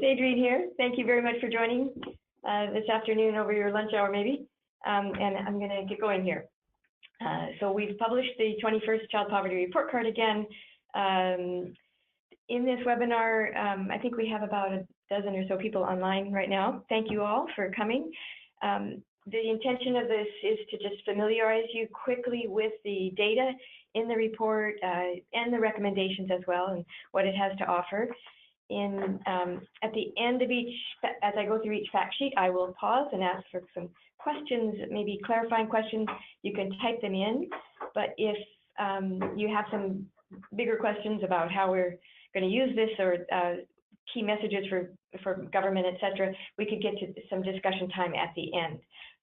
It's Adrienne here. Thank you very much for joining this afternoon over your lunch hour maybe. And I'm going to get going here. So we've published the 21st Child Poverty Report Card again. In this webinar, I think we have about a dozen or so people online right now. Thank you all for coming. The intention of this is to just familiarize you quickly with the data in the report and the recommendations as well, and what it has to offer. At the end of each, as I go through each fact sheet, I will pause and ask for some questions, maybe clarifying questions. You can type them in, but if you have some bigger questions about how we're going to use this or key messages for government, etc., we could get to some discussion time at the end.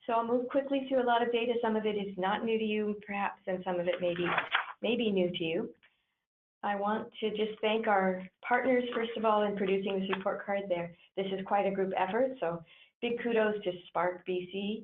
So I'll move quickly through a lot of data. Some of it is not new to you, perhaps, and some of it may be new to you. I want to just thank our partners, first of all, in producing this report card there. This is quite a group effort, so big kudos to Spark BC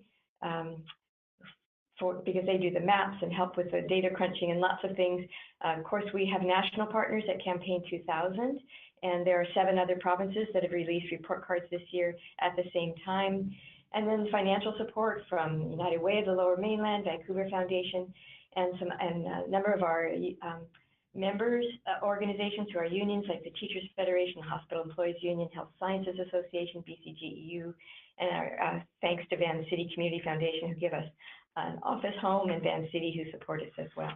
because they do the maps and help with the data crunching and lots of things. Of course, we have national partners at Campaign 2000, and there are 7 other provinces that have released report cards this year at the same time. And then financial support from United Way of the Lower Mainland, Vancouver Foundation, and a number of our members organizations who are unions like the Teachers Federation, Hospital Employees Union, Health Sciences Association, BCGEU, and our thanks to Van City Community Foundation who give us an office home, and Van City who support us as well.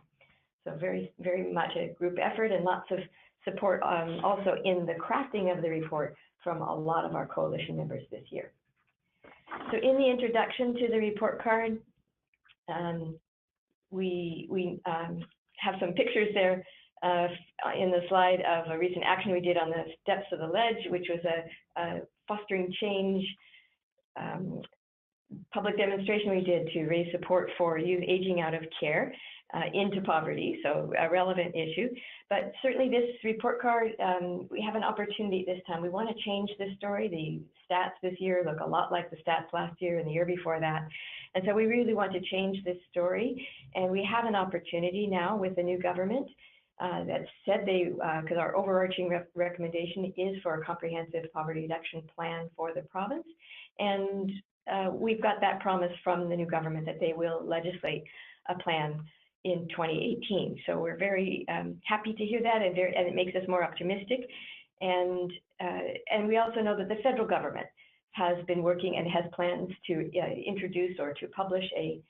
So very, very much a group effort, and lots of support also in the crafting of the report from a lot of our coalition members this year. So in the introduction to the report card, we have some pictures there in the slide of a recent action we did on the steps of the ledge, which was a fostering change public demonstration we did to raise support for youth aging out of care into poverty, so a relevant issue. But certainly this report card, we have an opportunity this time. We want to change this story. The stats this year look a lot like the stats last year and the year before that. And so we really want to change this story. And we have an opportunity now with the new government that said because our overarching recommendation is for a comprehensive poverty reduction plan for the province. And we've got that promise from the new government that they will legislate a plan in 2018. So we're very happy to hear that, and it makes us more optimistic. And we also know that the federal government has been working and has plans to introduce or to publish a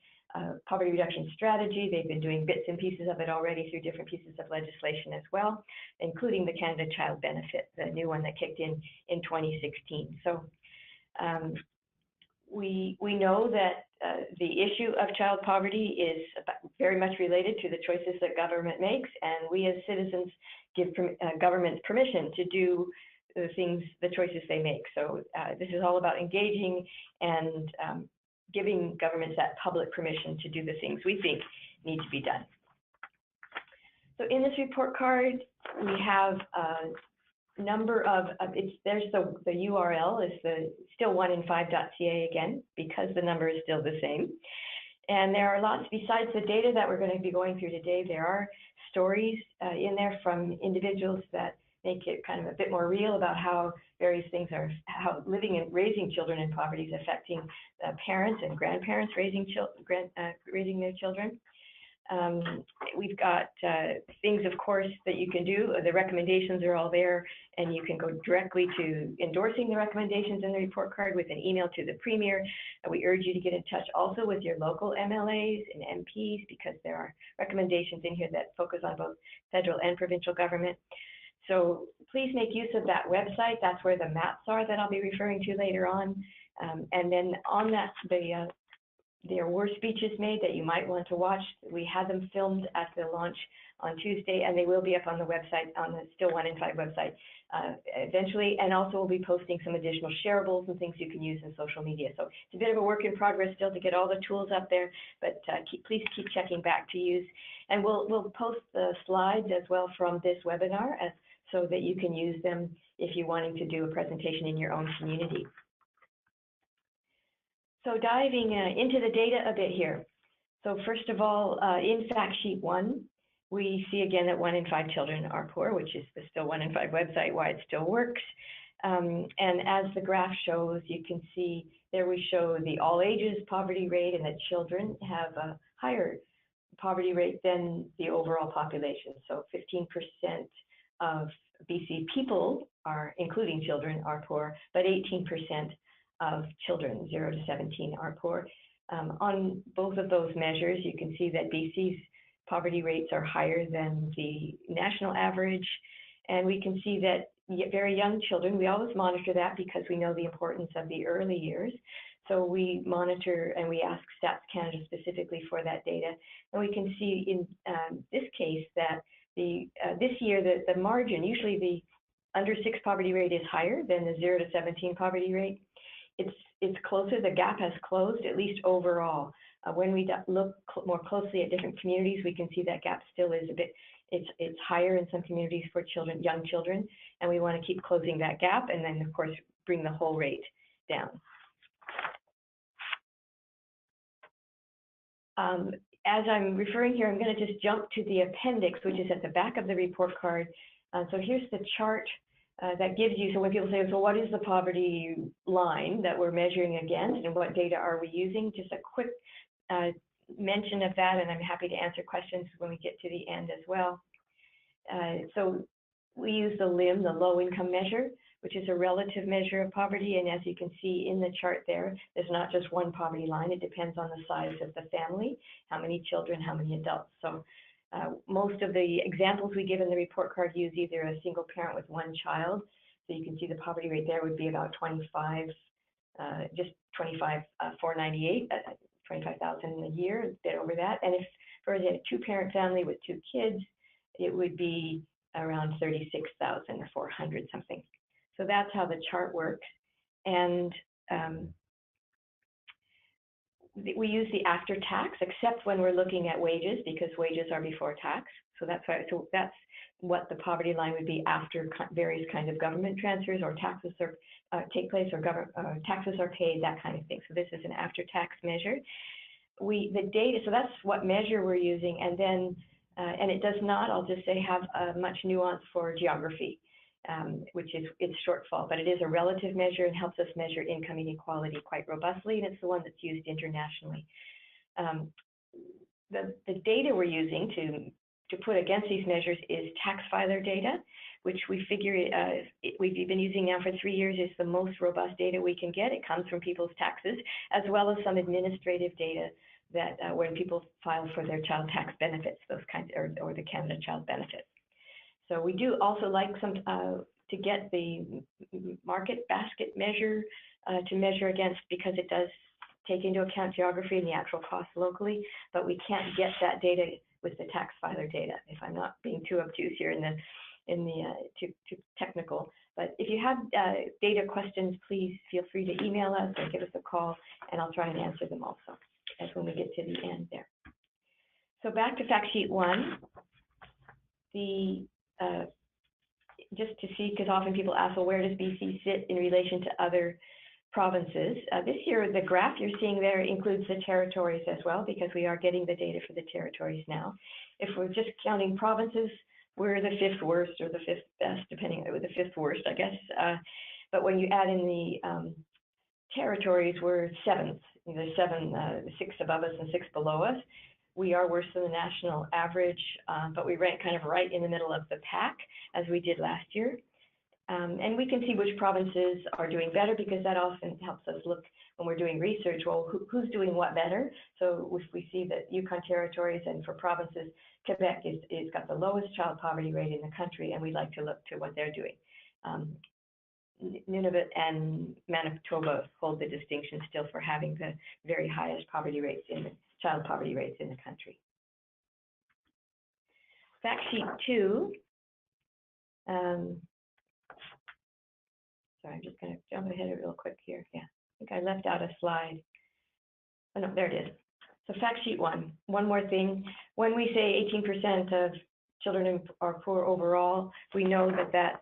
poverty reduction strategy. They've been doing bits and pieces of it already through different pieces of legislation as well, including the Canada Child Benefit, the new one that kicked in 2016. So we know that the issue of child poverty is very much related to the choices that government makes, and we as citizens give governments permission to do the choices they make. So this is all about engaging and giving governments that public permission to do the things we think need to be done. So in this report card, we have a number of, there's the URL is still 1in5.ca again, because the number is still the same. And there are lots, besides the data that we're going to be going through today, there are stories in there from individuals that make it kind of a bit more real about how various things are, how living and raising children in poverty is affecting parents and grandparents raising their children. We've got things, of course, that you can do. The recommendations are all there, and you can go directly to endorsing the recommendations in the report card with an email to the Premier. We urge you to get in touch also with your local MLAs and MPs, because there are recommendations in here that focus on both federal and provincial government. So please make use of that website. That's where the maps are that I'll be referring to later on. And then on that, there were speeches made that you might want to watch. We had them filmed at the launch on Tuesday, and they will be up on the website, on the Still 1in5 website eventually. And also we'll be posting some additional shareables and things you can use in social media. So it's a bit of a work in progress still to get all the tools up there, but please keep checking back to use. And we'll post the slides as well from this webinar so that you can use them if you're wanting to do a presentation in your own community. So diving into the data a bit here. So first of all, in fact sheet 1, we see again that 1 in 5 children are poor, which is the Still 1in5 website, why it still works. And as the graph shows, you can see there we show the all ages poverty rate, and that children have a higher poverty rate than the overall population. So 15% of BC people are, including children, are poor, but 18% of children 0 to 17 are poor. On both of those measures, you can see that BC's poverty rates are higher than the national average. And we can see that very young children, we always monitor that because we know the importance of the early years. So we monitor and we ask Stats Canada specifically for that data. And we can see in this case that this year the margin, usually the under 6 poverty rate is higher than the 0 to 17 poverty rate. It's closer, the gap has closed, at least overall. When we look more closely at different communities, we can see that gap still is a bit, it's higher in some communities for children, young children, and we want to keep closing that gap, and then of course bring the whole rate down. As I'm referring here, I'm going to just jump to the appendix, which is at the back of the report card. So here's the chart that gives you, so when people say, so what is the poverty line that we're measuring against and what data are we using? Just a quick mention of that, and I'm happy to answer questions when we get to the end as well. So we use the LIM, the low income measure, which is a relative measure of poverty. And as you can see in the chart there, there's not just one poverty line. It depends on the size of the family, how many children, how many adults. So most of the examples we give in the report card use either a single parent with one child. So you can see the poverty rate there would be about 25, just 25,498, 25,000 a year, a bit over that. And if for a 2-parent family with 2 kids, it would be around 36,400 something. So that's how the chart works. And we use the after tax, except when we're looking at wages, because wages are before tax. So that's why. So that's what the poverty line would be after various kinds of government transfers or taxes are take place, or taxes are paid, that kind of thing. So this is an after tax measure. The data. So that's what measure we're using, and then and it does not, I'll just say, have much nuance for geography, which is its shortfall, but it is a relative measure and helps us measure income inequality quite robustly, and it's the one that's used internationally. The data we're using to put against these measures is tax filer data, which we figure we've been using now for 3 years, is the most robust data we can get. It comes from people's taxes, as well as some administrative data that when people file for their child tax benefits, those kinds, or the Canada Child Benefit. So we do also like some to get the market basket measure to measure against, because it does take into account geography and the actual cost locally, but we can't get that data with the tax filer data, if I'm not being too obtuse here too technical. But if you have data questions, please feel free to email us or give us a call, and I'll try and answer them also as when we get to the end there. So back to fact sheet 1. Just to see, because often people ask, well, where does BC sit in relation to other provinces? This year, the graph you're seeing there includes the territories as well, because we are getting the data for the territories now. If we're just counting provinces, we're the 5th worst or the 5th best, depending on the 5th worst, I guess. But when you add in the territories, we're 7th. There's 6 above us and 6 below us. We are worse than the national average, but we rank kind of right in the middle of the pack, as we did last year. And we can see which provinces are doing better, because that often helps us look when we're doing research, well, who's doing what better? So if we see that Yukon territories, and for provinces, Quebec is got the lowest child poverty rate in the country, and we'd like to look to what they're doing. Nunavut and Manitoba hold the distinction still for having the very highest poverty rates in the child poverty rates in the country. Fact sheet 2. Sorry, I'm just going to jump ahead real quick here. Yeah, I think I left out a slide. Oh, no, there it is. So fact sheet 1. One more thing. When we say 18% of children are poor overall, we know that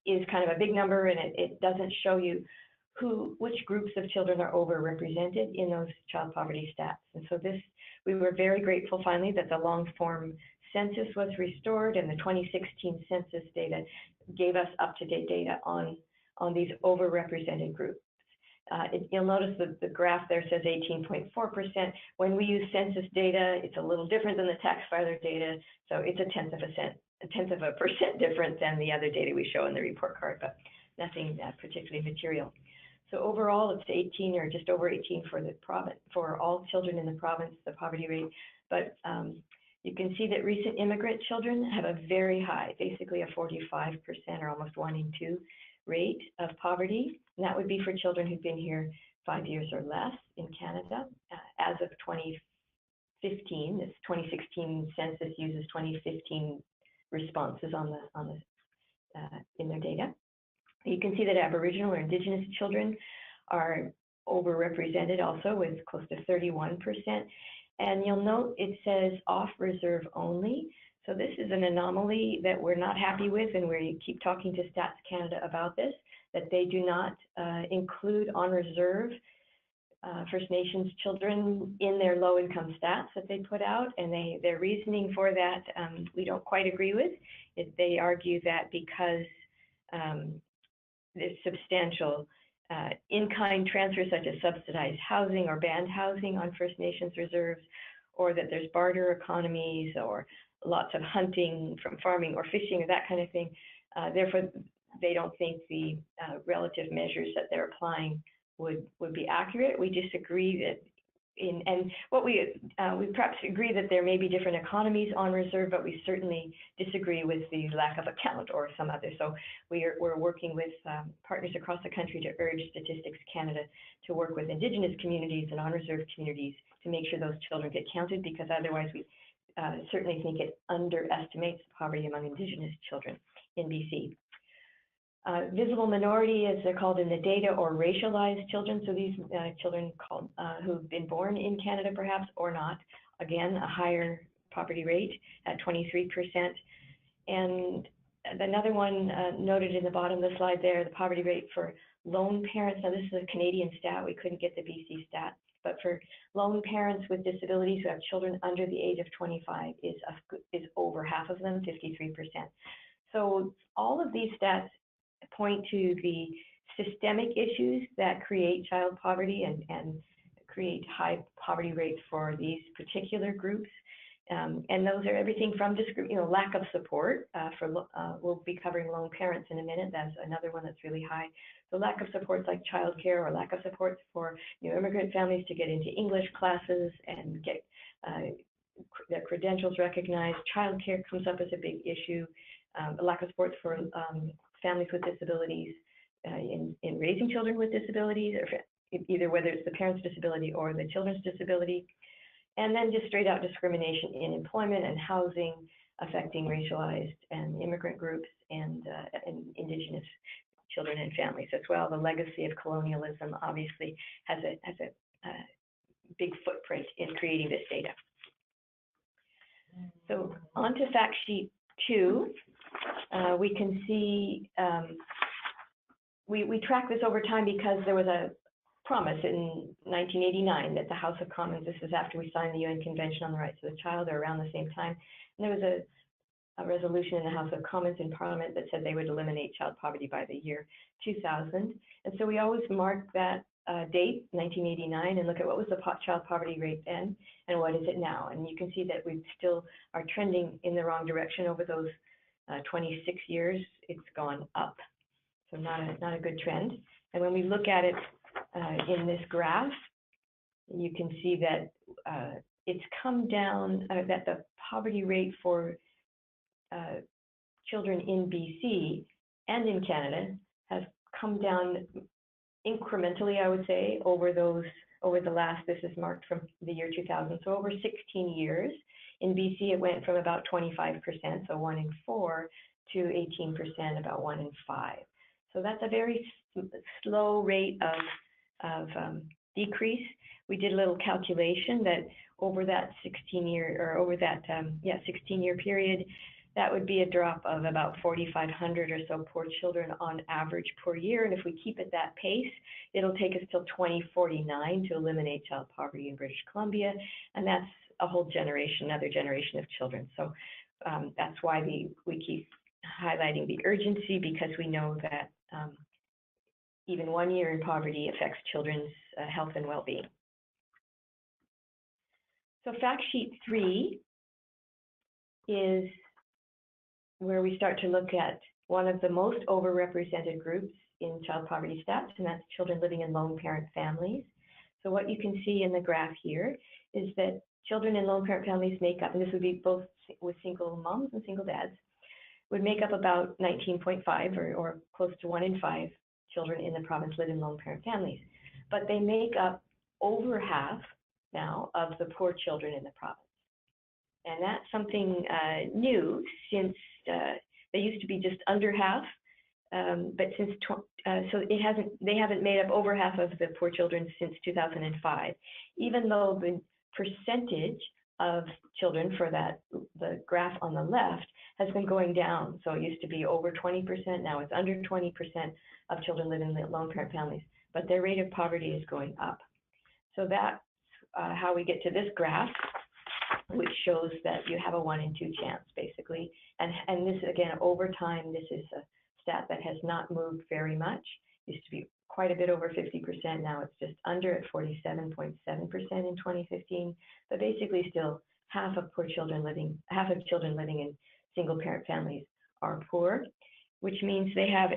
is kind of a big number, and it doesn't show you which groups of children are overrepresented in those child poverty stats. And so we were very grateful finally that the long form census was restored, and the 2016 census data gave us up-to-date data on on these overrepresented groups. You'll notice that the graph there says 18.4%. When we use census data, it's a little different than the tax filer data, so it's a tenth of a percent different than the other data we show in the report card, but nothing particularly material. So overall, it's 18 or just over 18 for the province, for all children in the province, the poverty rate. But you can see that recent immigrant children have a very high, basically a 45% or almost 1 in 2 rate of poverty. And that would be for children who've been here 5 years or less in Canada. As of 2015, this 2016 census uses 2015 responses in their data. You can see that Aboriginal or Indigenous children are overrepresented also, with close to 31%. And you'll note it says off reserve only. So this is an anomaly that we're not happy with, and we keep talking to Stats Canada about this, that they do not include on reserve First Nations children in their low-income stats that they put out, and their reasoning for that we don't quite agree with. They argue that because there's substantial in-kind transfers such as subsidized housing or banned housing on First Nations reserves, or that there's barter economies or lots of hunting from farming or fishing or that kind of thing. Therefore, they don't think the relative measures that they're applying would be accurate. We disagree that and what we perhaps agree that there may be different economies on reserve, but we certainly disagree with the lack of account or some other. So we're working with partners across the country to urge Statistics Canada to work with Indigenous communities and on-reserve communities to make sure those children get counted, because otherwise we certainly think it underestimates poverty among Indigenous children in BC. Visible minority, as they're called in the data, or racialized children. So these children who've been born in Canada perhaps or not, again, a higher poverty rate at 23%. And another one noted in the bottom of the slide there, the poverty rate for lone parents. Now this is a Canadian stat, we couldn't get the BC stat, but for lone parents with disabilities who have children under the age of 25 is over half of them, 53%. So all of these stats point to the systemic issues that create child poverty and create high poverty rates for these particular groups. And those are everything from lack of support we'll be covering lone parents in a minute. That's another one that's really high. The lack of supports like childcare, or lack of supports for new immigrant families to get into English classes and get their credentials recognized. Childcare comes up as a big issue. Lack of supports for families with disabilities in raising children with disabilities, or either whether it's the parent's disability or the children's disability. And then just straight out discrimination in employment and housing, affecting racialized and immigrant groups and Indigenous children and families as well. The legacy of colonialism obviously has a big footprint in creating this data. So on to fact sheet 2. We can see we track this over time because there was a promise in 1989 that the House of Commons, this is after we signed the UN Convention on the Rights of the Child, or around the same time, and there was a resolution in the House of Commons in Parliament that said they would eliminate child poverty by the year 2000. And so we always mark that date, 1989, and look at what was the child poverty rate then and what is it now. And you can see that we still are trending in the wrong direction over those 26 years. It's gone up, so not a good trend. And when we look at it in this graph, you can see that it's come down, that the poverty rate for children in BC and in Canada has come down incrementally, I would say, over the last, this is marked from the year 2000, so over 16 years. In BC, it went from about 25%, so 1 in 4, to 18%, about 1 in 5. So that's a very slow rate of decrease. We did a little calculation that over that 16-year period, that would be a drop of about 4,500 or so poor children on average per year. And if we keep at that pace, it'll take us till 2049 to eliminate child poverty in British Columbia. And that's a whole generation, another generation of children. So that's why we keep highlighting the urgency, because we know that even 1 year in poverty affects children's health and well-being. So fact sheet 3 is where we start to look at one of the most overrepresented groups in child poverty stats, and that's children living in lone parent families. So what you can see in the graph here is that children in lone parent families make up, and this would be both with single moms and single dads, would make up about 19.5 or close to 1 in 5 children in the province live in lone parent families. But they make up over half now of the poor children in the province. And that's something new, since they used to be just under half, but since so they haven't made up over half of the poor children since 2005, even though the percentage of children for the graph on the left has been going down. So it used to be over 20%, now it's under 20% of children live in lone parent families, but their rate of poverty is going up. So that's how we get to this graph, which shows that you have a 1 in 2 chance, basically. And this, again, over time, this is a stat that has not moved very much. It used to be quite a bit over 50%. Now it's just under at 47.7% in 2015. But basically, still half of children living in single-parent families are poor, which means they have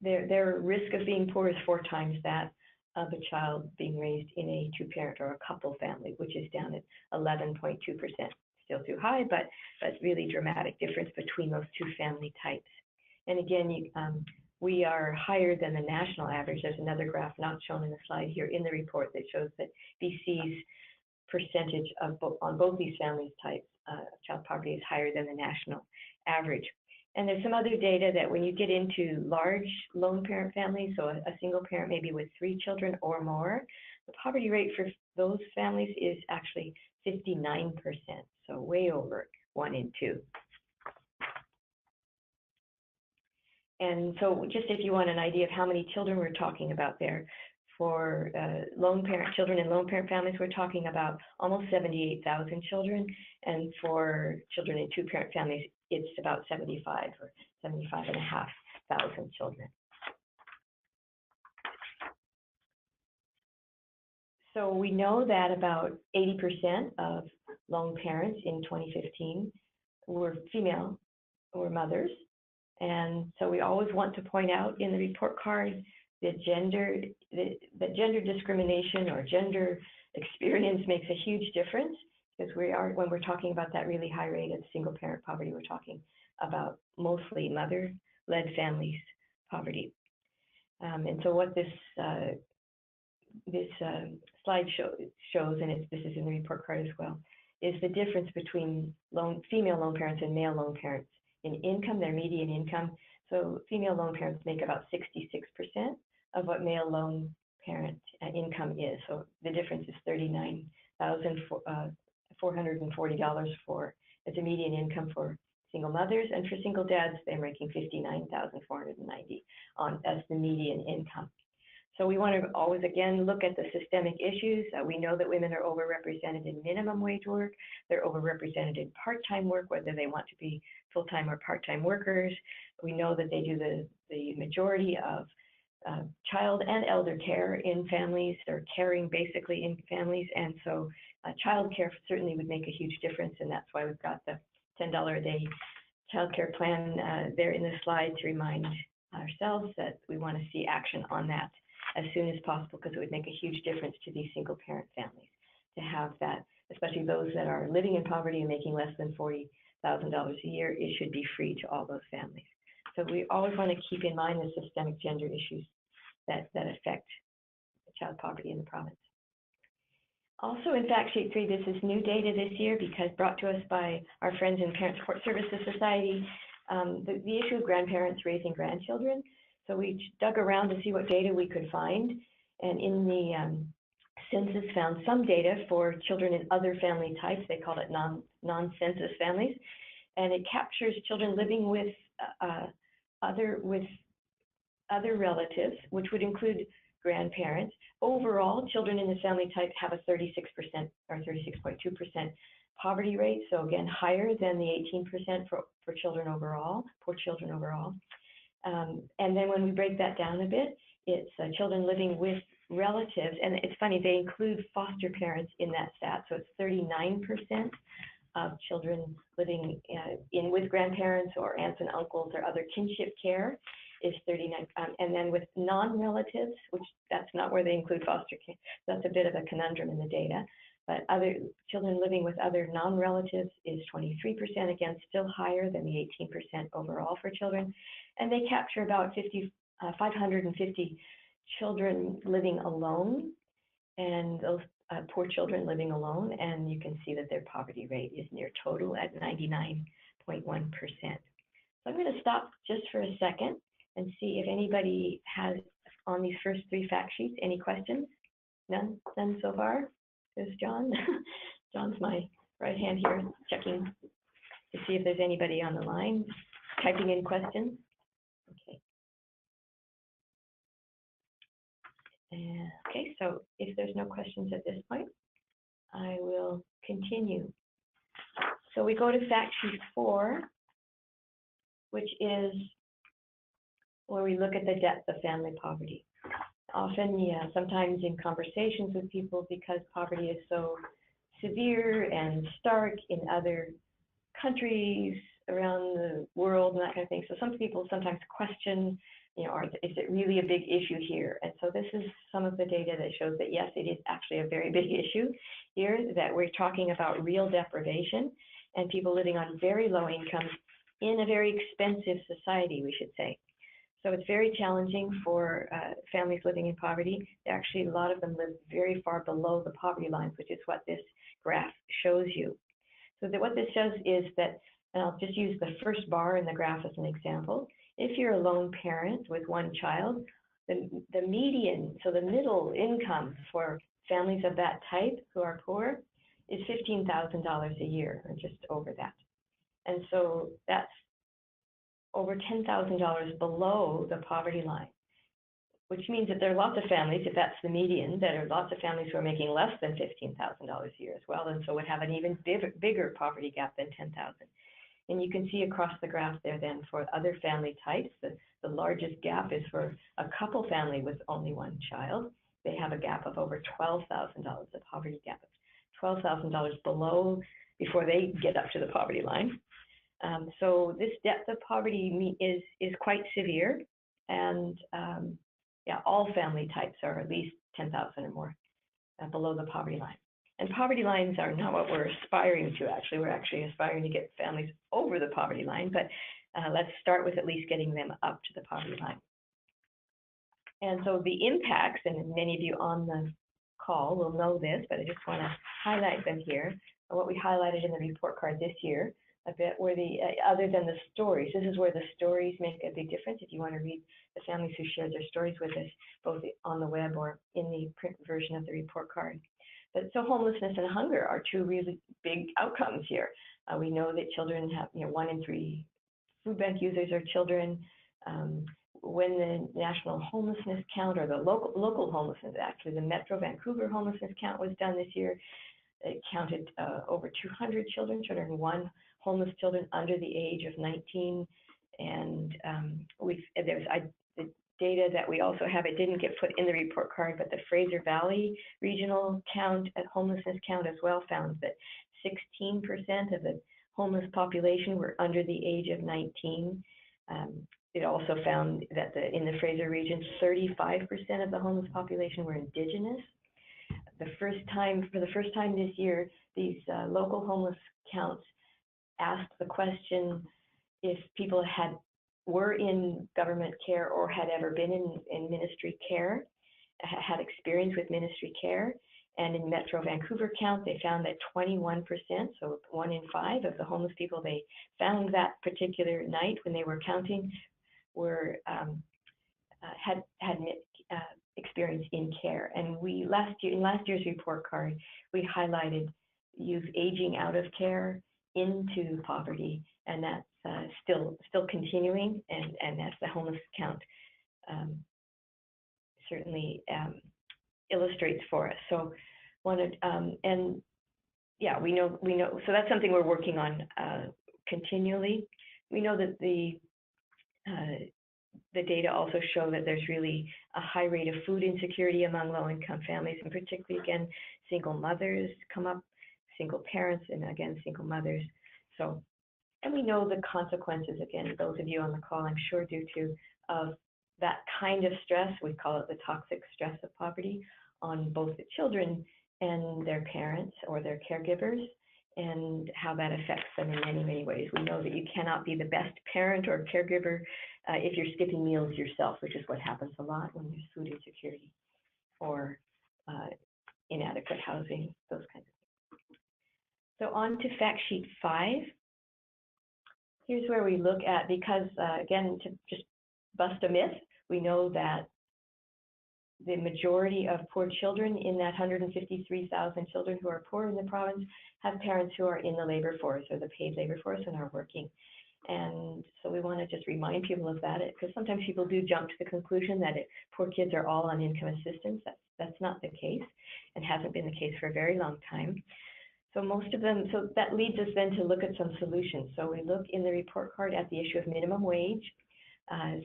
their risk of being poor is 4 times that of a child being raised in a 2-parent or a couple family, which is down at 11.2%. Still too high, but really dramatic difference between those 2 family types. And again, we are higher than the national average. There's another graph not shown in the slide here in the report that shows that BC's percentage of on both these family types of child poverty is higher than the national average. And there's some other data that when you get into large lone parent families, so a single parent maybe with 3 children or more, the poverty rate for those families is actually 59%, so way over 1 in 2. And so just if you want an idea of how many children we're talking about there, for children in lone parent families, we're talking about almost 78,000 children, and for children in 2-parent families, it's about 75 or 75,500 children. So we know that about 80% of lone parents in 2015 were female or mothers. And so we always want to point out in the report card that gender discrimination or gender experience makes a huge difference, because when we're talking about that really high rate of single parent poverty, we're talking about mostly mother-led families poverty. And so what this slide shows, and this is in the report card as well, is the difference between female lone parents and male lone parents in income, their median income. So female lone parents make about 66% of what male lone parent income is. So the difference is $39,440 as a median income for single mothers, and for single dads, they're making $59,490 as the median income. So we want to always, again, look at the systemic issues. We know that women are overrepresented in minimum wage work. They're overrepresented in part-time work, whether they want to be full-time or part-time workers. We know that they do the majority of child and elder care in families. They're caring basically in families. And so child care certainly would make a huge difference. And that's why we've got the $10 a day child care plan there in the slide to remind ourselves that we want to see action on that as soon as possible, because it would make a huge difference to these single parent families to have that, especially those that are living in poverty and making less than $40,000 a year. It should be free to all those families. So we always want to keep in mind the systemic gender issues that affect child poverty in the province. Also in fact sheet 3, this is new data this year because brought to us by our friends in Parent Support Services Society, the issue of grandparents raising grandchildren. So we dug around to see what data we could find, and in the census found some data for children in other family types. They call it non-census families, and it captures children living with other relatives, which would include grandparents. Overall, children in this family type have a 36% or 36.2% poverty rate. So again, higher than the 18% for children overall, poor children overall. And then when we break that down a bit, it's children living with relatives, and it's funny, they include foster parents in that stat, so it's 39% of children living with grandparents or aunts and uncles or other kinship care is 39, and then with non-relatives, which that's not where they include foster care, that's a bit of a conundrum in the data, but other children living with other non-relatives is 23%, again, still higher than the 18% overall for children, and they capture about 550 children living alone, and those poor children living alone, and you can see that their poverty rate is near total at 99.1%. So I'm going to stop just for a second and see if anybody has, on these first three fact sheets, any questions? None so far? There's John. John's my right hand here, checking to see if there's anybody on the line, typing in questions. Okay. Okay, so if there's no questions at this point, I will continue. So we go to fact sheet 4, which is where we look at the depth of family poverty. Often, sometimes in conversations with people, because poverty is so severe and stark in other countries around the world and that kind of thing. So some people sometimes question, is it really a big issue here? And so this is some of the data that shows that yes, it is actually a very big issue here, that we're talking about real deprivation and people living on very low incomes in a very expensive society, we should say. So it's very challenging for families living in poverty. Actually, a lot of them live very far below the poverty lines, which is what this graph shows you. So what this shows is that, and I'll just use the first bar in the graph as an example. If you're a lone parent with one child, the median, so the middle income for families of that type who are poor is $15,000 a year, or just over that. And so that's over $10,000 below the poverty line, which means that there are lots of families, if that's the median, there are lots of families who are making less than $15,000 a year as well, and so would have an even bigger poverty gap than $10,000. And you can see across the graph there then for other family types, the largest gap is for a couple family with only one child. They have a gap of over $12,000, a poverty gap of $12,000 below before they get up to the poverty line. So this depth of poverty is quite severe, and all family types are at least 10,000 or more below the poverty line. And poverty lines are not what we're aspiring to, actually. We're actually aspiring to get families over the poverty line, but let's start with at least getting them up to the poverty line. And so the impacts, and many of you on the call will know this, but I just want to highlight them here. What we highlighted in the report card this year, a bit where other than the stories, this is where the stories make a big difference. If you want to read the families who shared their stories with us, both on the web or in the print version of the report card. But so homelessness and hunger are two really big outcomes here. We know that children have, 1 in 3 food bank users are children. When the national homelessness count, or the local homelessness, actually the Metro Vancouver homelessness count was done this year, it counted over 200 children, 201 homeless children under the age of 19. And there's the data that we also have, it didn't get put in the report card, but the Fraser Valley regional count, homelessness count as well, found that 16% of the homeless population were under the age of 19. It also found that in the Fraser region, 35% of the homeless population were Indigenous. For the first time this year, these local homeless counts asked the question if people were in government care or had ever been in ministry care, had experience with ministry care. And in Metro Vancouver count, they found that 21%, so 1 in 5 of the homeless people they found that particular night when they were counting were had experience in care. And in last year's report card, we highlighted youth aging out of care into poverty, and that's still continuing, and that's the homeless count certainly illustrates for us. So we know, so that's something we're working on continually. We know that the the data also show that there's really a high rate of food insecurity among low-income families, and particularly, again, single mothers come up, single parents, and again, single mothers. So, and we know the consequences, again, those of you on the call, I'm sure, do too, of that kind of stress. We call it the toxic stress of poverty on both the children and their parents or their caregivers, and how that affects them in many, many ways. We know that you cannot be the best parent or caregiver if you're skipping meals yourself, which is what happens a lot when there's food insecurity or inadequate housing, those kinds of things. So on to fact sheet 5. Here's where we look at, because again, to just bust a myth, we know that the majority of poor children in that 153,000 children who are poor in the province have parents who are in the labor force or the paid labor force and are working. And so we want to just remind people of that, because sometimes people do jump to the conclusion that poor kids are all on income assistance. That's not the case, and hasn't been the case for a very long time. So most of them, so that leads us then to look at some solutions. So we look in the report card at the issue of minimum wage.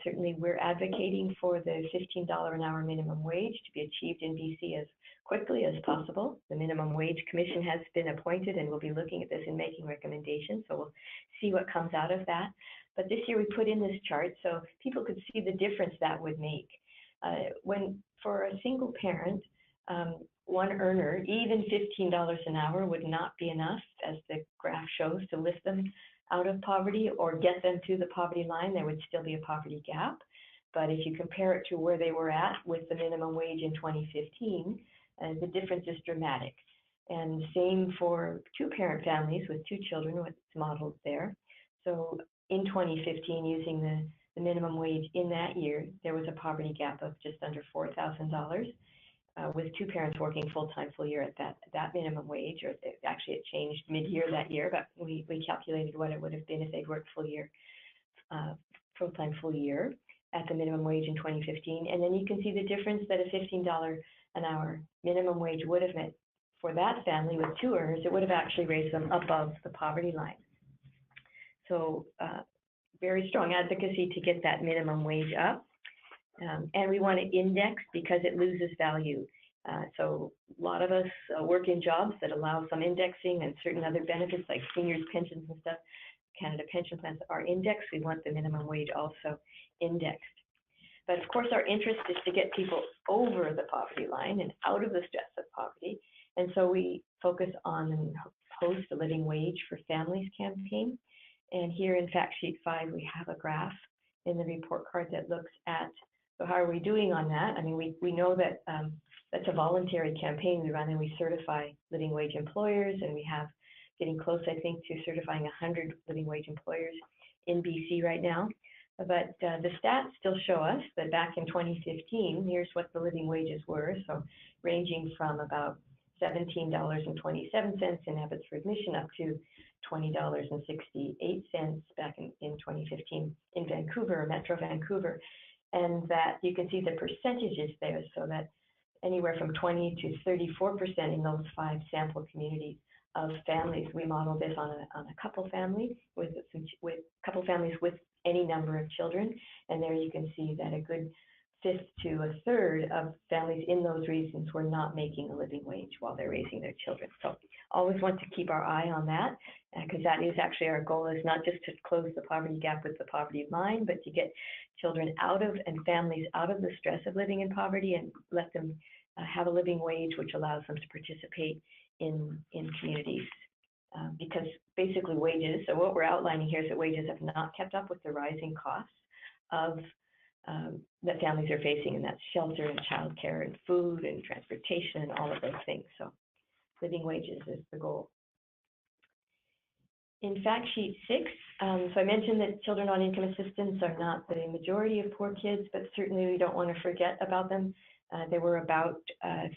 Certainly we're advocating for the $15 an hour minimum wage to be achieved in BC as quickly as possible. The Minimum Wage Commission has been appointed and will be looking at this and making recommendations, so we'll see what comes out of that. But this year we put in this chart so people could see the difference that would make. When for a single parent, one earner, even $15 an hour would not be enough, as the graph shows, to lift them out of poverty or get them to the poverty line. There would still be a poverty gap. But if you compare it to where they were at with the minimum wage in 2015, the difference is dramatic. And same for two-parent families with 2 children, what's modeled there. So in 2015, using the minimum wage in that year, there was a poverty gap of just under $4,000. With 2 parents working full-time full year at that minimum wage, or actually it changed mid-year that year, but we calculated what it would have been if they'd worked full-time full year at the minimum wage in 2015. And then you can see the difference that a $15 an hour minimum wage would have meant for that family with 2 earners. It would have actually raised them above the poverty line. So very strong advocacy to get that minimum wage up. And we want to index because it loses value. So a lot of us work in jobs that allow some indexing, and certain other benefits like seniors pensions and stuff, Canada pension plans are indexed. We want the minimum wage also indexed. But of course our interest is to get people over the poverty line and out of the stress of poverty. And so we focus on and host a living wage for families campaign. And here in fact sheet 5, we have a graph in the report card that looks at, so how are we doing on that? I mean, we know that that's a voluntary campaign we run, and we certify living wage employers, and we have getting close, I think, to certifying 100 living wage employers in BC right now. But the stats still show us that back in 2015, here's what the living wages were. So ranging from about $17.27 in Abbotsford Mission up to $20.68 back in 2015 in Vancouver, Metro Vancouver. And that you can see the percentages there, so that anywhere from 20 to 34% in those 5 sample communities of families. We model this on a couple family with couple families with any number of children, and there you can see that a good 1/5 to 1/3 of families in those regions were not making a living wage while they're raising their children. So always want to keep our eye on that, because that is actually our goal, is not just to close the poverty gap with the poverty line, but to get children out of and families out of the stress of living in poverty and let them have a living wage, which allows them to participate in communities. Because basically wages, so what we're outlining here is that wages have not kept up with the rising costs of that families are facing, and that's shelter and childcare and food and transportation and all of those things. So living wages is the goal. In fact sheet 6, so I mentioned that children on income assistance are not the majority of poor kids, but certainly we don't want to forget about them. There were about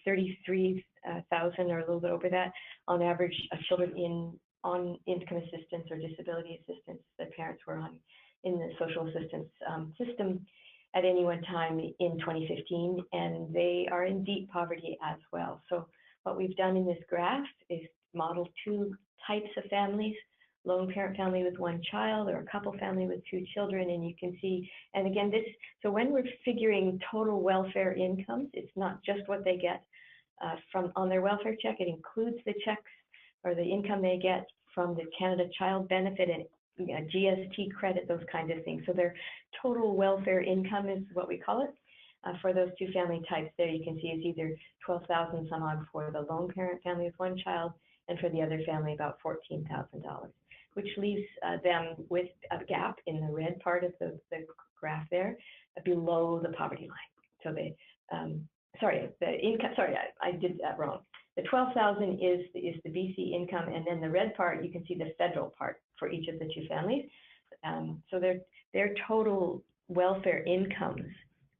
33,000 or a little bit over that on average children on income assistance or disability assistance that parents were on in the social assistance system at any one time in 2015, and they are in deep poverty as well. So what we've done in this graph is model 2 types of families. lone parent family with one child, or a couple family with 2 children. And you can see, and again, so when we're figuring total welfare incomes, it's not just what they get on their welfare check. It includes the checks or the income they get from the Canada Child Benefit and GST credit, those kinds of things. So their total welfare income is what we call it. For those 2 family types there, you can see is either 12,000 some odd for the lone parent family with 1 child, and for the other family about $14,000, which leaves them with a gap in the red part of the graph there below the poverty line. So the income, I did that wrong. The 12,000 is the BC income, and then the red part, you can see the federal part for each of the 2 families. So their total welfare incomes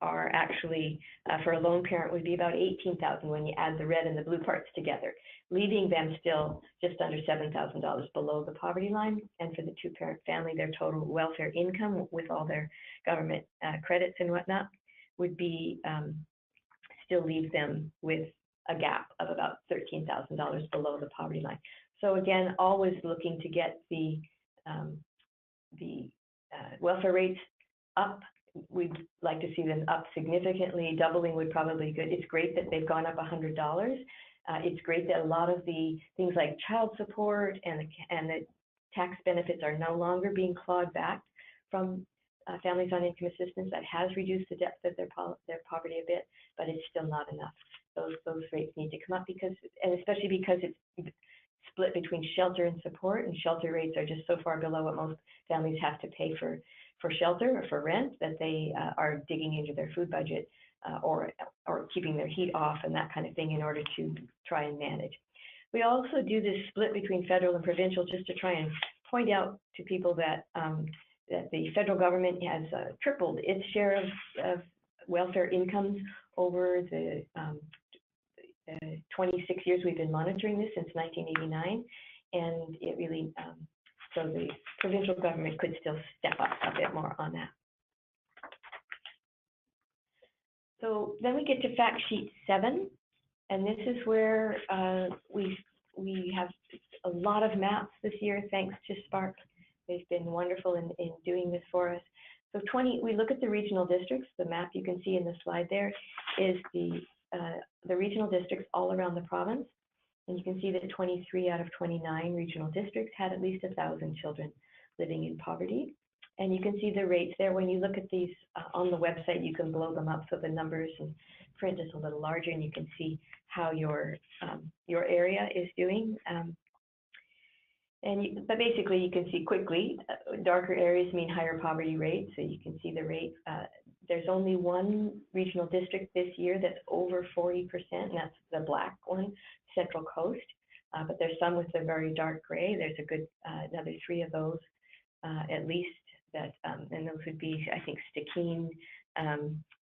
are actually, for a lone parent, would be about 18,000 when you add the red and the blue parts together, leaving them still just under $7,000 below the poverty line. And for the 2-parent family, their total welfare income with all their government credits and whatnot would be, still leaves them with a gap of about $13,000 below the poverty line. So again, always looking to get the welfare rates up. We'd like to see them up significantly. Doubling would probably be good. It's great that they've gone up $100. It's great that a lot of the things like child support and the tax benefits are no longer being clawed back from families on income assistance. That has reduced the depth of their poverty a bit, but it's still not enough. Those rates need to come up and especially because it's split between shelter and support, and shelter rates are just so far below what most families have to pay for shelter or for rent that they are digging into their food budget or keeping their heat off and that kind of thing in order to try and manage. We also do this split between federal and provincial just to try and point out to people that that the federal government has tripled its share of welfare incomes over the 26 years we've been monitoring this, since 1989, and it really, so the provincial government could still step up a bit more on that. So then we get to fact sheet 7, and this is where we have a lot of maps this year, thanks to Spark. They've been wonderful in doing this for us. So we look at the regional districts. The map you can see in the slide there is the regional districts all around the province. And you can see that 23 out of 29 regional districts had at least 1,000 children living in poverty. And you can see the rates there. When you look at these on the website, you can blow them up so the numbers and print is a little larger, and you can see how your area is doing. But basically, you can see quickly, darker areas mean higher poverty rates. So you can see the rate. There's only one regional district this year that's over 40%, and that's the black one, Central Coast. But there's some with a very dark gray. There's a good another 3 of those at least that, and those would be, I think, Stikine,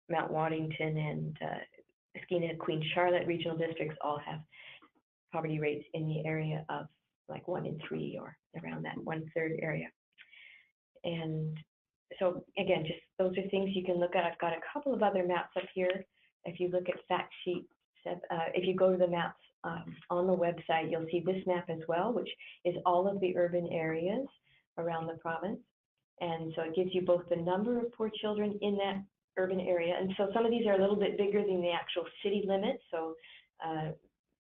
Mount Waddington, and Skeena, Queen Charlotte regional districts all have poverty rates in the area of like 1 in 3 or around that 1/3 area. And so again, just those are things you can look at. I've got a couple of other maps up here. If you look at fact sheet, if you go to the maps on the website, you'll see this map as well, which is all of the urban areas around the province. And so it gives you both the number of poor children in that urban area. And so some of these are a little bit bigger than the actual city limits. So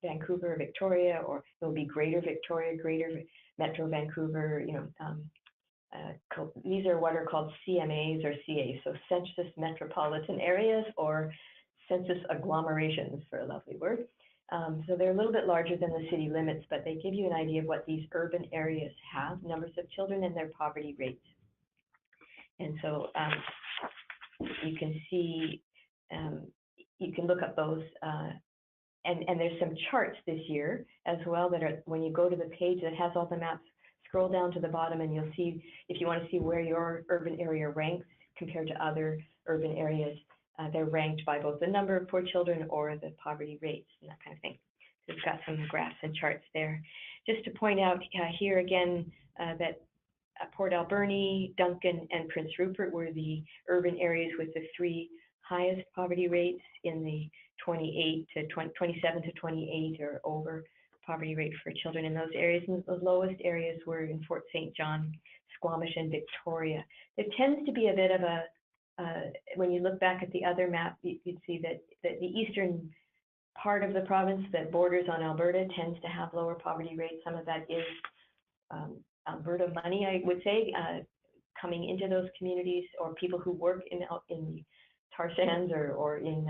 Vancouver, Victoria, or it'll be Greater Victoria, Greater Metro Vancouver, these are what are called CMAs or CAs, so Census Metropolitan Areas or Census Agglomerations, for a lovely word. So they're a little bit larger than the city limits, but they give you an idea of what these urban areas have, numbers of children and their poverty rates. And so you can see, you can look up those, and there's some charts this year as well that are, when you go to the page that has all the maps, scroll down to the bottom and you'll see, if you want to see where your urban area ranks compared to other urban areas, they're ranked by both the number of poor children or the poverty rates and that kind of thing. So we've got some graphs and charts there. Just to point out here again that Port Alberni, Duncan, and Prince Rupert were the urban areas with the 3 highest poverty rates in the 27 to 28 or over poverty rate for children in those areas. And the lowest areas were in Fort St. John, Squamish, and Victoria. There tends to be a bit of a, when you look back at the other map, you'd see that the eastern part of the province that borders on Alberta tends to have lower poverty rates. Some of that is Alberta money, I would say, coming into those communities, or people who work in the tar sands or in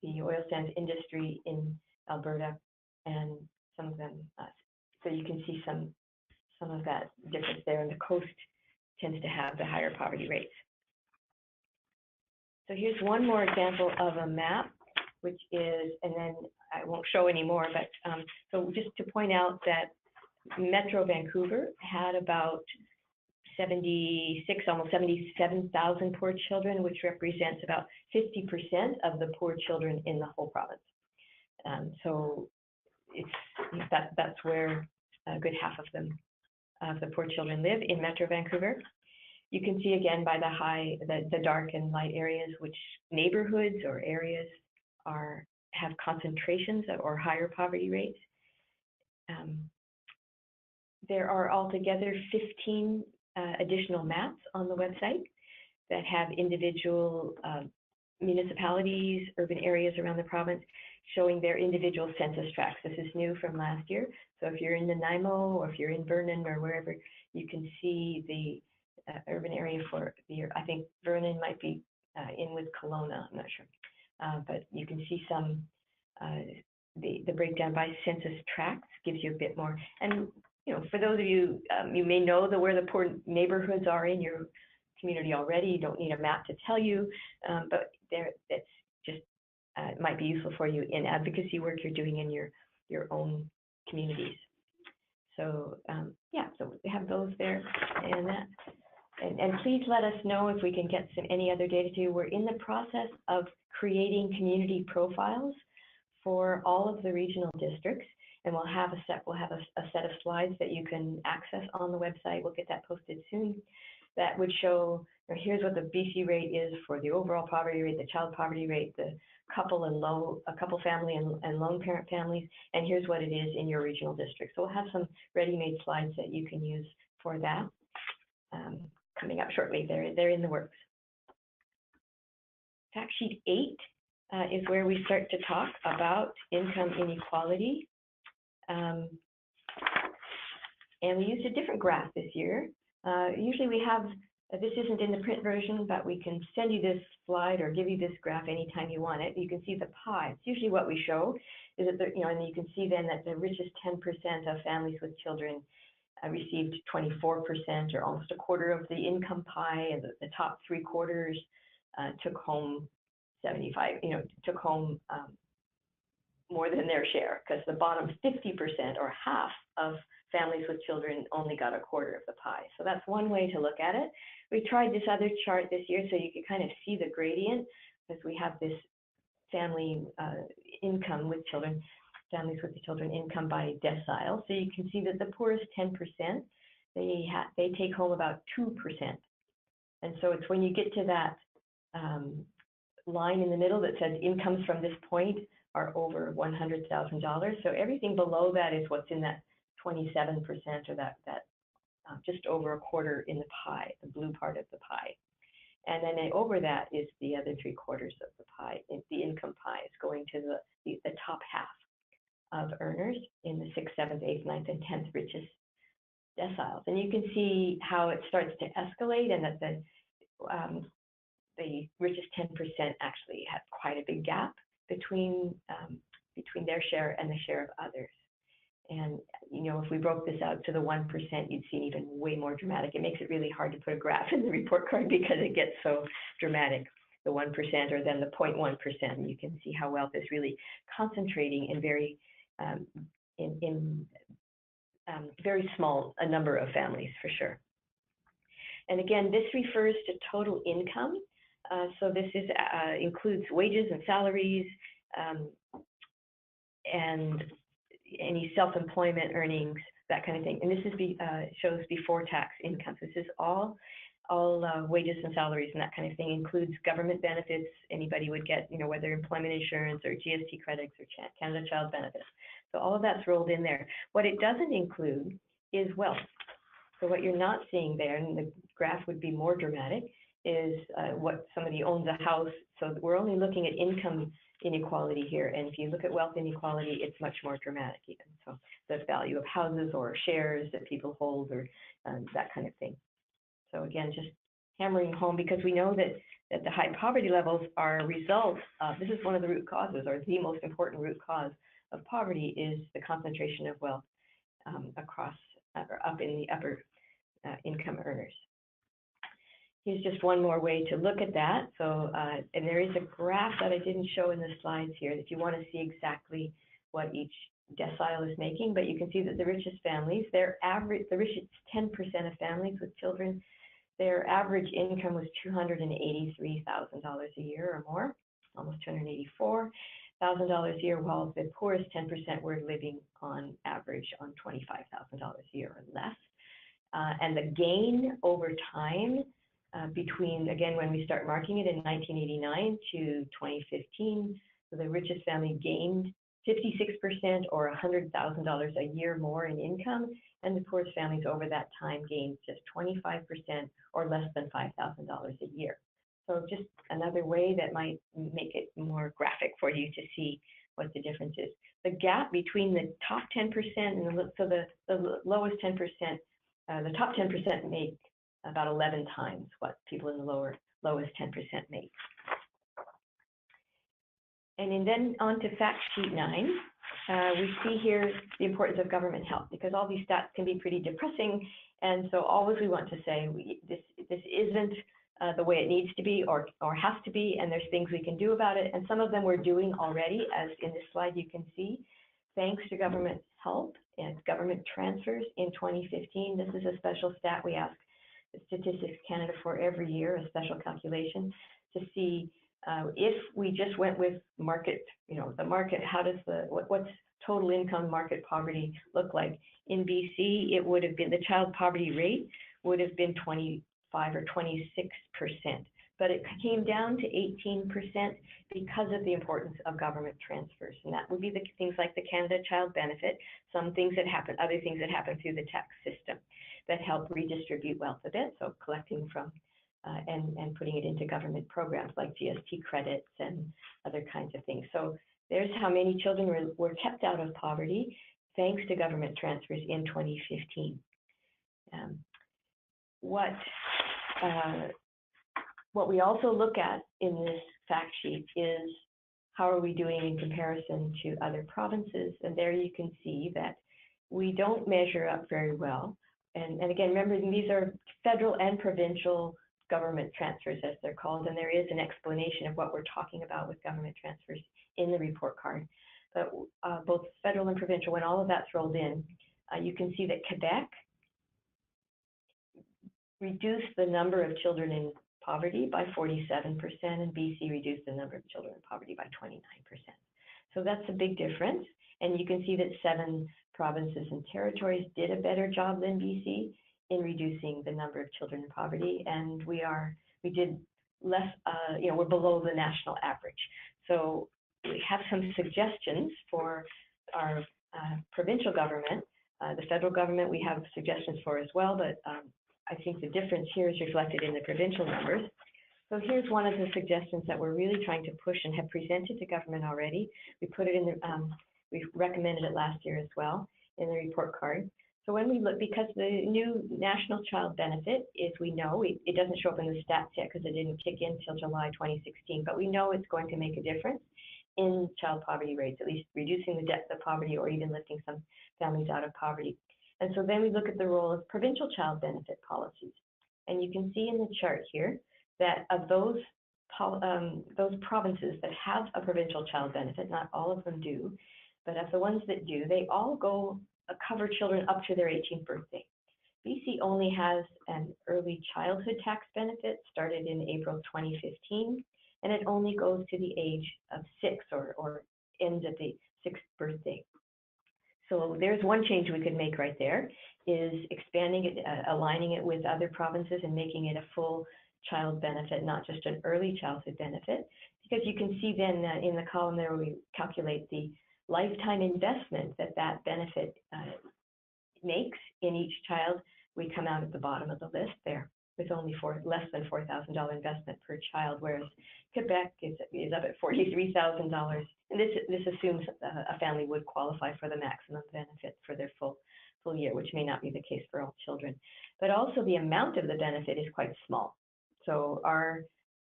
the oil sands industry in Alberta, and some of them, so you can see some of that difference there, and the coast tends to have the higher poverty rates. So here's one more example of a map, which is, and then I won't show any more, but so just to point out that Metro Vancouver had about 76, almost 77,000 poor children, which represents about 50% of the poor children in the whole province. So that's where a good half of them, of the poor children, live in Metro Vancouver. You can see again by the dark and light areas which neighborhoods or areas have concentrations or higher poverty rates. There are altogether 15 additional maps on the website that have individual municipalities, urban areas around the province showing their individual census tracts. This is new from last year. So if you're in Nanaimo or if you're in Vernon or wherever, you can see the urban area for I think Vernon might be in with Kelowna, I'm not sure. But you can see some, the breakdown by census tracts gives you a bit more. And, you know, for those of you, you may know where the poor neighborhoods are in your community already. You don't need a map to tell you, but that's just, it might be useful for you in advocacy work you're doing in your own communities. So, yeah, so we have those there. And please let us know if we can get any other data to you. We're in the process of creating community profiles for all of the regional districts, and we'll have a set of slides that you can access on the website. We'll get that posted soon. That would show, here's what the BC rate is for the overall poverty rate, the child poverty rate, the couple family and lone parent families, and here's what it is in your regional district. So we'll have some ready-made slides that you can use for that. Coming up shortly. They're in the works. Fact sheet 8 is where we start to talk about income inequality. And we used a different graph this year. Usually we have, this isn't in the print version, but we can send you this slide or give you this graph anytime you want it. You can see the pie. It's usually what we show is that, and you can see then that the richest 10% of families with children received 24% or almost a quarter of the income pie, and the top 3/4 took home 75, took home more than their share, because the bottom 50% or half of families with children only got a quarter of the pie. So that's one way to look at it. We tried this other chart this year so you could kind of see the gradient, because we have this family income with children, families with the children income by decile. So you can see that the poorest 10%, they take home about 2%. And so it's when you get to that line in the middle that says incomes from this point are over $100,000. So everything below that is what's in that 27%, or that just over a quarter in the pie, the blue part of the pie. And then over that is the other 3/4 of the pie. The income pie is going to the top half of earners in the 6th, 7th, 8th, 9th, and 10th richest deciles. And you can see how it starts to escalate, and that the richest 10% actually have quite a big gap between their share and the share of others. And if we broke this out to the 1%, you'd see even way more dramatic. It makes it really hard to put a graph in the report card because it gets so dramatic. The 1% or then the 0.1%. You can see how wealth is really concentrating in very very small a number of families, for sure. And again, this refers to total income. So this includes wages and salaries and any self-employment earnings, that kind of thing. And this is shows before tax income. This is all wages and salaries and that kind of thing, includes government benefits. Anybody would get, whether employment insurance or GST credits or Canada Child benefits. So all of that's rolled in there. What it doesn't include is wealth. So what you're not seeing there, and the graph would be more dramatic, is what somebody owns a house. So we're only looking at income inequality here. And if you look at wealth inequality, it's much more dramatic even. So the value of houses or shares that people hold or that kind of thing. So again, just hammering home, because we know that the high poverty levels are a result of, this is one of the root causes, or the most important root cause of poverty, is the concentration of wealth across, or up in the upper income earners. Here's just one more way to look at that. So, and there is a graph that I didn't show in the slides here if you want to see exactly what each decile is making, but you can see that the richest families, their average, the richest 10% of families with children, their average income was $283,000 a year or more, almost $284,000 a year, while the poorest 10% were living on average on $25,000 a year or less. And the gain over time between, again, when we start marking it in 1989 to 2015, so the richest family gained 56% or $100,000 a year more in income, and the poorest families over that time gained just 25% or less than $5,000 a year. So just another way that might make it more graphic for you to see what the difference is. The gap between the top 10% and the lowest 10%, the top 10% make about 11 times what people in the lowest 10% make. And then on to fact sheet 9, we see here the importance of government help, because all these stats can be pretty depressing, and so always we want to say this isn't the way it needs to be or has to be, and there's things we can do about it, and some of them we're doing already, as in this slide you can see, thanks to government help and government transfers in 2015. This is a special stat we ask the Statistics Canada for every year, a special calculation to see if we just went with market, the market, how does what's total income market poverty look like? In BC, it would have been, the child poverty rate would have been 25 or 26%, but it came down to 18% because of the importance of government transfers. And that would be the things like the Canada Child benefit, some things that happen, other things that happen through the tax system that help redistribute wealth a bit, so collecting from and putting it into government programs like GST credits and other kinds of things. So there's how many children were kept out of poverty thanks to government transfers in 2015. What we also look at in this fact sheet is how are we doing in comparison to other provinces, and there you can see that we don't measure up very well. And again, remember, these are federal and provincial government transfers, as they're called, and there is an explanation of what we're talking about with government transfers in the report card. But both federal and provincial, when all of that's rolled in, you can see that Quebec reduced the number of children in poverty by 47%, and BC reduced the number of children in poverty by 29%. So that's a big difference, and you can see that 7 provinces and territories did a better job than BC in reducing the number of children in poverty, and we did less, we're below the national average. So we have some suggestions for our provincial government. The federal government we have suggestions for as well, but I think the difference here is reflected in the provincial numbers. So here's one of the suggestions that we're really trying to push and have presented to government already. We put it in the, we recommended it last year as well in the report card. So when we look, because the new National Child Benefit is, we know, it doesn't show up in the stats yet because it didn't kick in until July 2016, but we know it's going to make a difference in child poverty rates, at least reducing the depth of poverty or even lifting some families out of poverty. And so then we look at the role of provincial child benefit policies. And you can see in the chart here that of those provinces that have a provincial child benefit, not all of them do, but of the ones that do, they all go cover children up to their 18th birthday. BC only has an early childhood tax benefit, started in April 2015, and it only goes to the age of 6 or ends at the 6th birthday. So there's one change we could make right there, is expanding it, aligning it with other provinces and making it a full child benefit, not just an early childhood benefit. Because you can see then in the column there, we calculate the lifetime investment that that benefit makes in each child. We come out at the bottom of the list there with only less than $4,000 investment per child, whereas Quebec is up at $43,000. And this assumes a family would qualify for the maximum benefit for their full year, which may not be the case for all children. But also the amount of the benefit is quite small. So our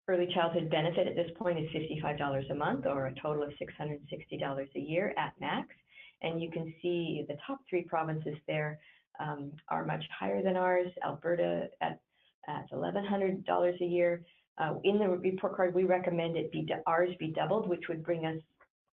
early childhood benefit at this point is $55 a month, or a total of $660 a year at max. And you can see the top three provinces there are much higher than ours. Alberta at $1,100 a year. In the report card, we recommend ours be doubled, which would bring us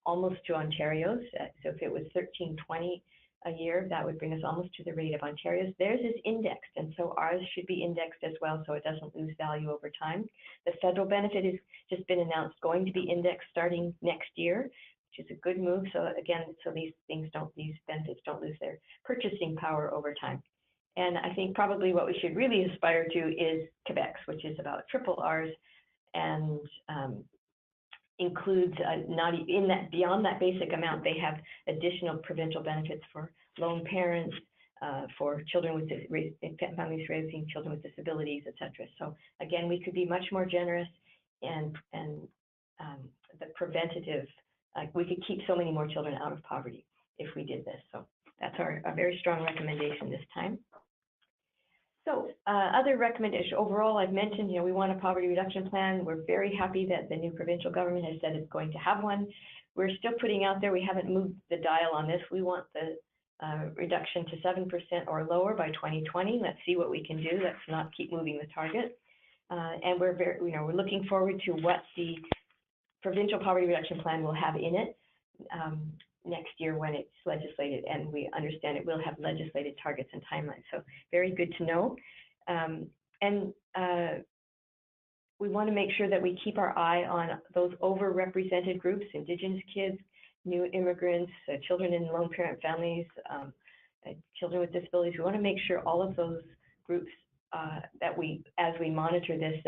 almost to Ontario's. So if it was $1,320 a year, that would bring us almost to the rate of Ontario's. Theirs is indexed, and so ours should be indexed as well, so it doesn't lose value over time. The federal benefit has just been announced, going to be indexed starting next year, which is a good move. So again, so these benefits don't lose their purchasing power over time. And I think probably what we should really aspire to is Quebec's, which is about triple ours, and includes not in that, beyond that basic amount, they have additional provincial benefits for lone parents, for children with families raising children with disabilities, etc. So again, we could be much more generous, and the preventative, we could keep so many more children out of poverty if we did this. So that's a very strong recommendation this time. So other recommendations, overall, I've mentioned, we want a poverty reduction plan. We're very happy that the new provincial government has said it's going to have one. We're still putting out there, we haven't moved the dial on this. We want the reduction to 7% or lower by 2020. Let's see what we can do. Let's not keep moving the target. And we're we're looking forward to what the provincial poverty reduction plan will have in it next year when it's legislated, and we understand it will have legislated targets and timelines. So very good to know. We want to make sure that we keep our eye on those overrepresented groups: Indigenous kids, new immigrants, children in lone parent families, children with disabilities. We want to make sure all of those groups that as we monitor this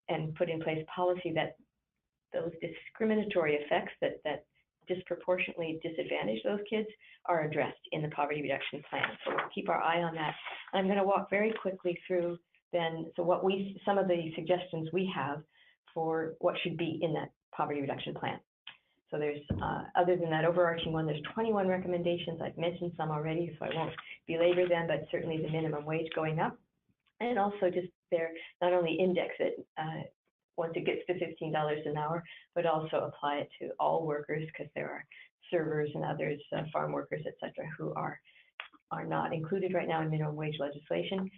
and put in place policy, that those discriminatory effects that disproportionately disadvantage those kids are addressed in the poverty reduction plan. So we'll keep our eye on that. I'm going to walk very quickly through then, some of the suggestions we have for what should be in that poverty reduction plan. So there's, other than that overarching one, there's 21 recommendations. I've mentioned some already, so I won't belabor them, but certainly the minimum wage going up. And also just not only index it once it gets to $15 an hour, but also apply it to all workers, because there are servers and others, farm workers, et cetera, who are not included right now in minimum wage legislation.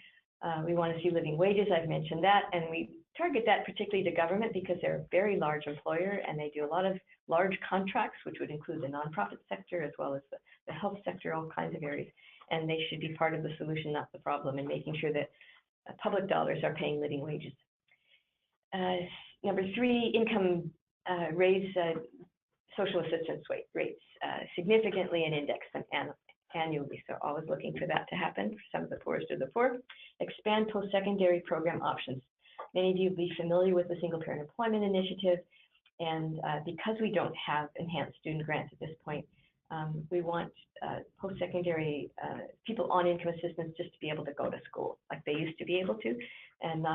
We want to see living wages. I've mentioned that, and we target that particularly to government because they're a very large employer and they do a lot of large contracts, which would include the nonprofit sector as well as the health sector, all kinds of areas. And they should be part of the solution, not the problem, in making sure that public dollars are paying living wages. Number 3, income raise social assistance rates significantly and index them annually. So always looking for that to happen for some of the poorest of the poor. Expand post-secondary program options. Many of you will be familiar with the Single Parent Employment Initiative, and because we don't have enhanced student grants at this point, we want post-secondary people on income assistance just to be able to go to school like they used to be able to, and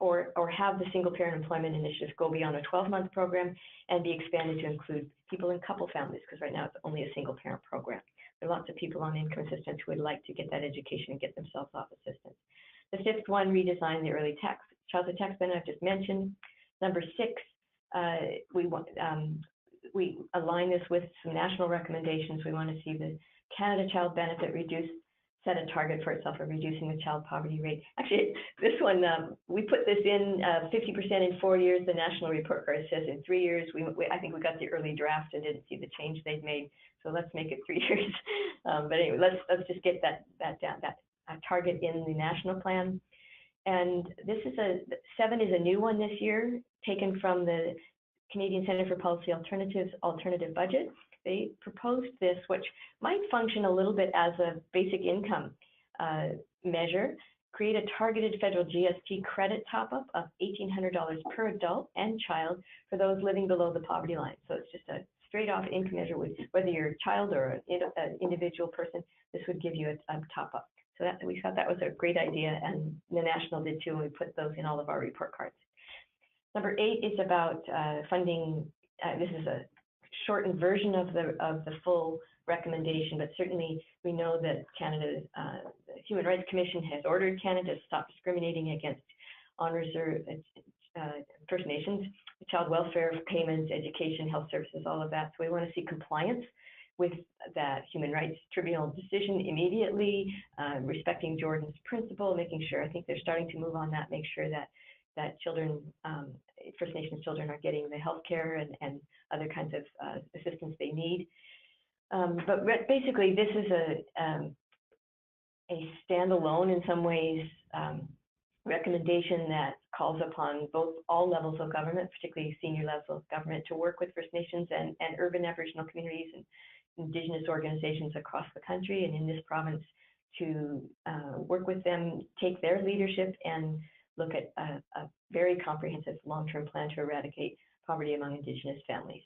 or have the Single Parent Employment Initiative go beyond a 12-month program and be expanded to include people in couple families, because right now it's only a single parent program. There are lots of people on income assistance who would like to get that education and get themselves off assistance. The 5th one, redesign the early childhood tax benefit I've just mentioned. Number 6, we align this with some national recommendations. We want to see the Canada Child Benefit set a target for itself of reducing the child poverty rate. Actually, this one, we put this in 50% in 4 years. The national report card says in 3 years. I think we got the early draft and didn't see the change they've made. So let's make it 3 years. But anyway, let's just get that target in the national plan. And this is 7 is a new one this year, taken from the Canadian Centre for Policy Alternatives alternative budget. They proposed this, which might function a little bit as a basic income measure, create a targeted federal GST credit top-up of $1,800 per adult and child for those living below the poverty line. So it's just a straight-off income measure with whether you're a child or an individual person, this would give you a top-up. So that, we thought that was a great idea, and the National did too, and we put those in all of our report cards. Number 8 is about funding. This is a shortened version of the full recommendation, but certainly we know that Canada's Human Rights Commission has ordered Canada to stop discriminating against on-reserve First Nations, child welfare payments, education, health services, all of that. So we want to see compliance with that Human Rights Tribunal decision immediately, respecting Jordan's principle, making sure, I think they're starting to move on that, make sure that children, First Nations children are getting the health care and other kinds of assistance they need. But basically, this is a standalone, in some ways, recommendation that calls upon both all levels of government, particularly senior levels of government, to work with First Nations and urban Aboriginal communities and Indigenous organizations across the country and in this province to work with them, take their leadership, and look at a very comprehensive long-term plan to eradicate poverty among Indigenous families.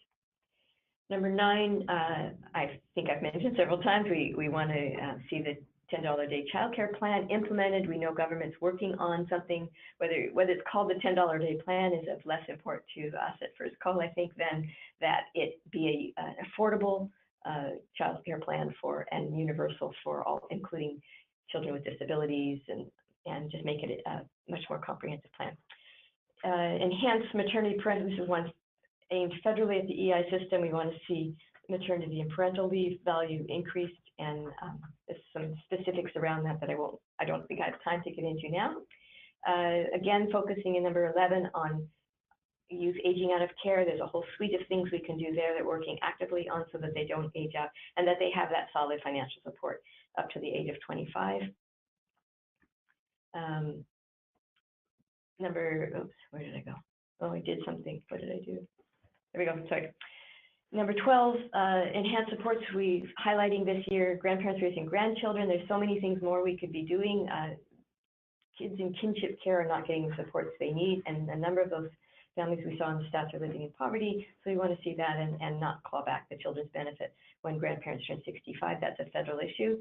Number 9, I think I've mentioned several times, we want to see the $10 a day childcare plan implemented. We know government's working on something, whether it's called the $10 a day plan is of less import to us at First Call, I think, than that it be an affordable childcare plan and universal for all, including children with disabilities, and just make it a much more comprehensive plan. Enhanced maternity parental, this is one aimed federally at the EI system. We want to see maternity and parental leave value increased, and there's some specifics around that I don't think I have time to get into now. Again, focusing in number 11 on youth aging out of care. There's a whole suite of things we can do there that we're working actively on so that they don't age out and that they have that solid financial support up to the age of 25. Oops, where did I go? Oh, I did something. What did I do? There we go, sorry. Number 12, enhanced supports. We're highlighting this year grandparents raising grandchildren. There's so many things more we could be doing. Kids in kinship care are not getting the supports they need, and a number of those families we saw in the stats are living in poverty. So we want to see that and not claw back the children's benefit when grandparents turn 65. That's a federal issue.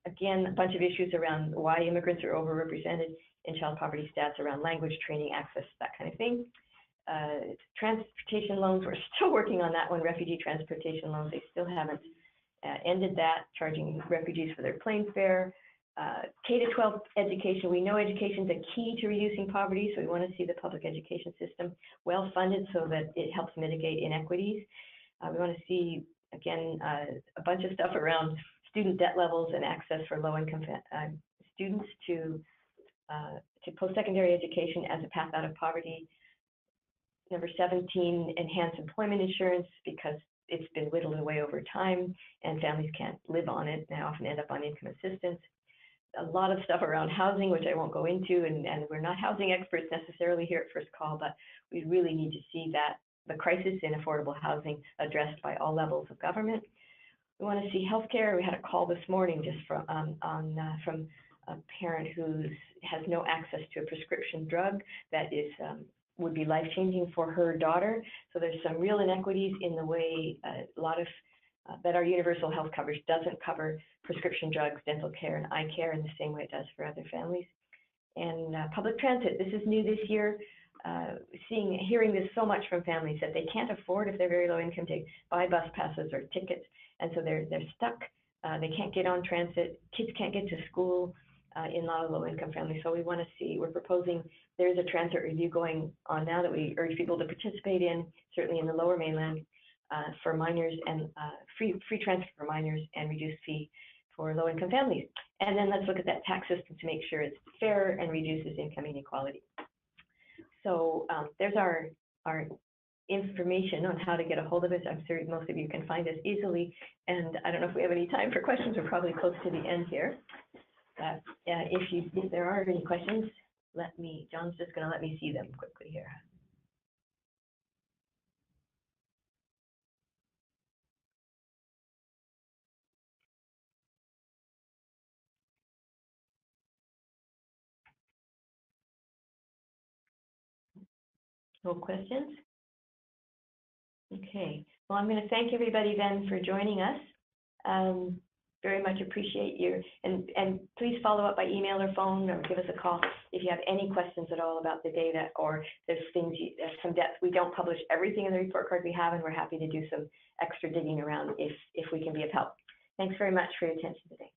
Again, a bunch of issues around why immigrants are overrepresented in child poverty stats around language, training, access, that kind of thing. Transportation loans, we're still working on that one. Refugee transportation loans, they still haven't ended that, charging refugees for their plane fare. K-12 education, we know education is a key to reducing poverty, so we want to see the public education system well funded so that it helps mitigate inequities. We want to see, again, a bunch of stuff around student debt levels and access for low-income students to post-secondary education as a path out of poverty. Number 17, enhance employment insurance, because it's been whittled away over time and families can't live on it. They often end up on income assistance. A lot of stuff around housing, which I won't go into, and we're not housing experts necessarily here at First Call, but we really need to see that the crisis in affordable housing addressed by all levels of government. We want to see healthcare. We had a call this morning just from a parent who has no access to a prescription drug that is would be life-changing for her daughter. So there's some real inequities in the way a lot of that our universal health coverage doesn't cover prescription drugs, dental care, and eye care in the same way it does for other families. And public transit, this is new this year. Hearing this so much from families that they can't afford, if they're very low income, to buy bus passes or tickets, and so they're stuck. They can't get on transit. Kids can't get to school in a lot of low income families. So we want to see, we're proposing, there's a transit review going on now that we urge people to participate in, certainly in the lower mainland, for minors, and free transit for minors and reduced fee for low income families. And then let's look at that tax system to make sure it's fair and reduces income inequality. So there's our information on how to get a hold of us. I'm sure most of you can find us easily. And I don't know if we have any time for questions. We're probably close to the end here. If there are any questions, John's just going to let me see them quickly here. No questions? Okay. Well, I'm going to thank everybody then for joining us. Very much appreciate your, and please follow up by email or phone or give us a call if you have any questions at all about the data or there's things, some depth. We don't publish everything in the report card we have, and we're happy to do some extra digging around if we can be of help. Thanks very much for your attention today.